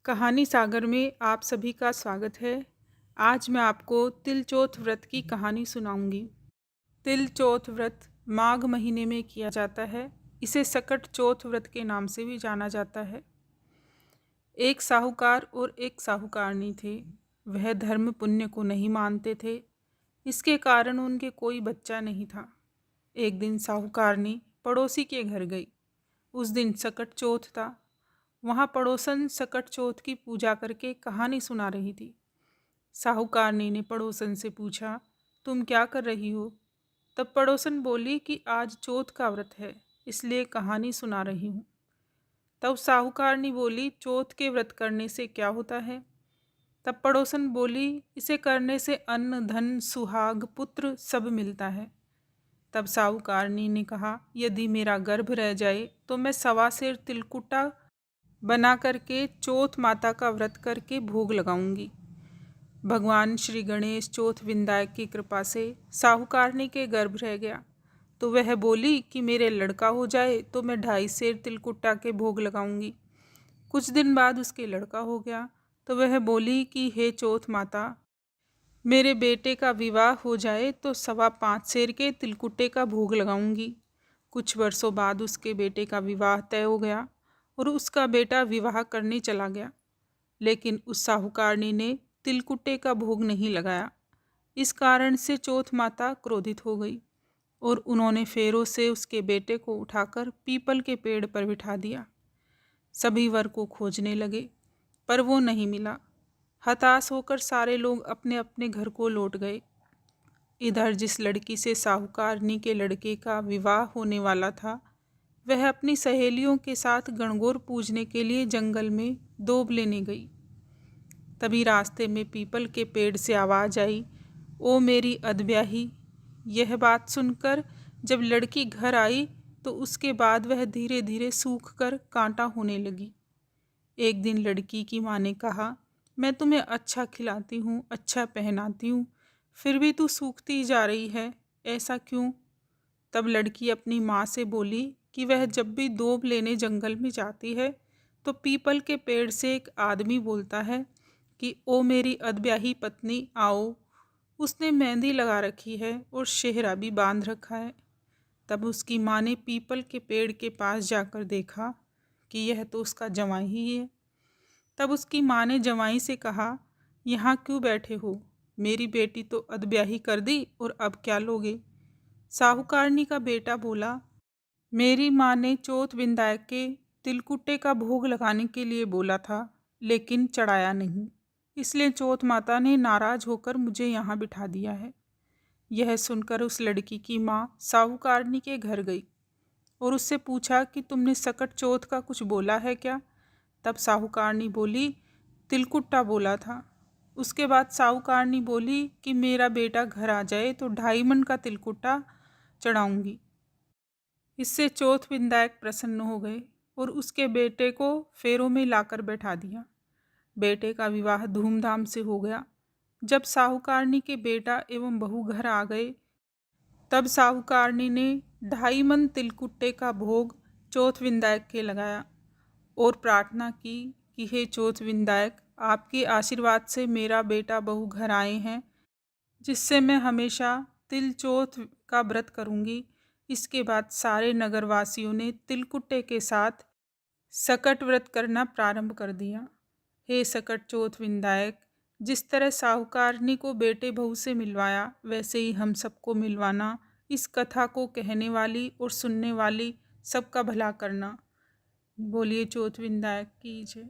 कहानी सागर में आप सभी का स्वागत है। आज मैं आपको तिल चौथ व्रत की कहानी सुनाऊंगी। तिल चौथ व्रत माघ महीने में किया जाता है। इसे सकट चौथ व्रत के नाम से भी जाना जाता है। एक साहूकार और एक साहूकारनी थे। वह धर्म पुण्य को नहीं मानते थे। इसके कारण उनके कोई बच्चा नहीं था। एक दिन साहूकारनी पड़ोसी के घर गई। उस दिन सकट चौथ था। वहाँ पड़ोसन सकट चौथ की पूजा करके कहानी सुना रही थी। साहूकारनी ने पड़ोसन से पूछा, तुम क्या कर रही हो? तब पड़ोसन बोली कि आज चौथ का व्रत है, इसलिए कहानी सुना रही हूँ। तब साहूकारनी बोली, चौथ के व्रत करने से क्या होता है? तब पड़ोसन बोली, इसे करने से अन्न धन सुहाग पुत्र सब मिलता है। तब साहूकारनी ने कहा, यदि मेरा गर्भ रह जाए तो मैं 1.25 सेर तिलकुटा बना करके चौथ माता का व्रत करके भोग लगाऊंगी। भगवान श्री गणेश चौथ विंदायक की कृपा से साहूकारनी के गर्भ रह गया, तो वह बोली कि मेरे लड़का हो जाए तो मैं 2.5 सेर तिलकुट्टा के भोग लगाऊंगी। कुछ दिन बाद उसके लड़का हो गया, तो वह बोली कि हे चौथ माता, मेरे बेटे का विवाह हो जाए तो 5.25 सेर के तिलकुट्टे का भोग लगाऊंगी। कुछ वर्षों बाद उसके बेटे का विवाह तय हो गया और उसका बेटा विवाह करने चला गया, लेकिन उस साहूकारनी ने तिलकुट्टे का भोग नहीं लगाया। इस कारण से चौथ माता क्रोधित हो गई और उन्होंने फेरों से उसके बेटे को उठाकर पीपल के पेड़ पर बिठा दिया। सभी वर को खोजने लगे, पर वो नहीं मिला। हताश होकर सारे लोग अपने अपने घर को लौट गए। इधर जिस लड़की से साहूकारनी के लड़के का विवाह होने वाला था, वह अपनी सहेलियों के साथ गणगौर पूजने के लिए जंगल में दोब लेने गई। तभी रास्ते में पीपल के पेड़ से आवाज़ आई, ओ मेरी अधब्याही। यह बात सुनकर जब लड़की घर आई तो उसके बाद वह धीरे धीरे सूख कर कांटा होने लगी। एक दिन लड़की की माँ ने कहा, मैं तुम्हें अच्छा खिलाती हूँ, अच्छा पहनाती हूँ, फिर भी तू सूखती जा रही है, ऐसा क्यों? तब लड़की अपनी माँ से बोली कि वह जब भी दोब लेने जंगल में जाती है तो पीपल के पेड़ से एक आदमी बोलता है कि ओ मेरी अधब्याही पत्नी आओ। उसने मेहंदी लगा रखी है और सेहरा भी बांध रखा है। तब उसकी माँ ने पीपल के पेड़ के पास जाकर देखा कि यह तो उसका जवाई ही है। तब उसकी माँ ने जवाई से कहा, यहाँ क्यों बैठे हो? मेरी बेटी तो अधब्याही कर दी और अब क्या लोगे? साहूकारनी का बेटा बोला, मेरी माँ ने चौथ विंदायक के तिलकुट्टे का भोग लगाने के लिए बोला था, लेकिन चढ़ाया नहीं, इसलिए चौथ माता ने नाराज होकर मुझे यहाँ बिठा दिया है। यह सुनकर उस लड़की की माँ साहूकारनी के घर गई और उससे पूछा कि तुमने सकट चौथ का कुछ बोला है क्या? तब साहूकारनी बोली, तिलकुट्टा बोला था। उसके बाद साहूकारनी बोली कि मेरा बेटा घर आ जाए तो 2.5 मन का तिलकुट्टा चढ़ाऊंगी। इससे चौथ विंदायक प्रसन्न हो गए और उसके बेटे को फेरों में लाकर बैठा दिया। बेटे का विवाह धूमधाम से हो गया। जब साहूकारनी के बेटा एवं बहू घर आ गए, तब साहूकारनी ने 2.5 मन तिलकुट्टे का भोग चौथ विंदायक के लगाया और प्रार्थना की कि हे चौथ विंदायक, आपके आशीर्वाद से मेरा बेटा बहू घर आए हैं, जिससे मैं हमेशा तिल चौथ का व्रत करूंगी। इसके बाद सारे नगरवासियों ने तिलकुट्टे के साथ सकट व्रत करना प्रारंभ कर दिया। हे सकट चौथ विंदायक, जिस तरह साहूकारनी को बेटे बहू से मिलवाया, वैसे ही हम सबको मिलवाना। इस कथा को कहने वाली और सुनने वाली सबका भला करना। बोलिए चौथ विंदायक की जय।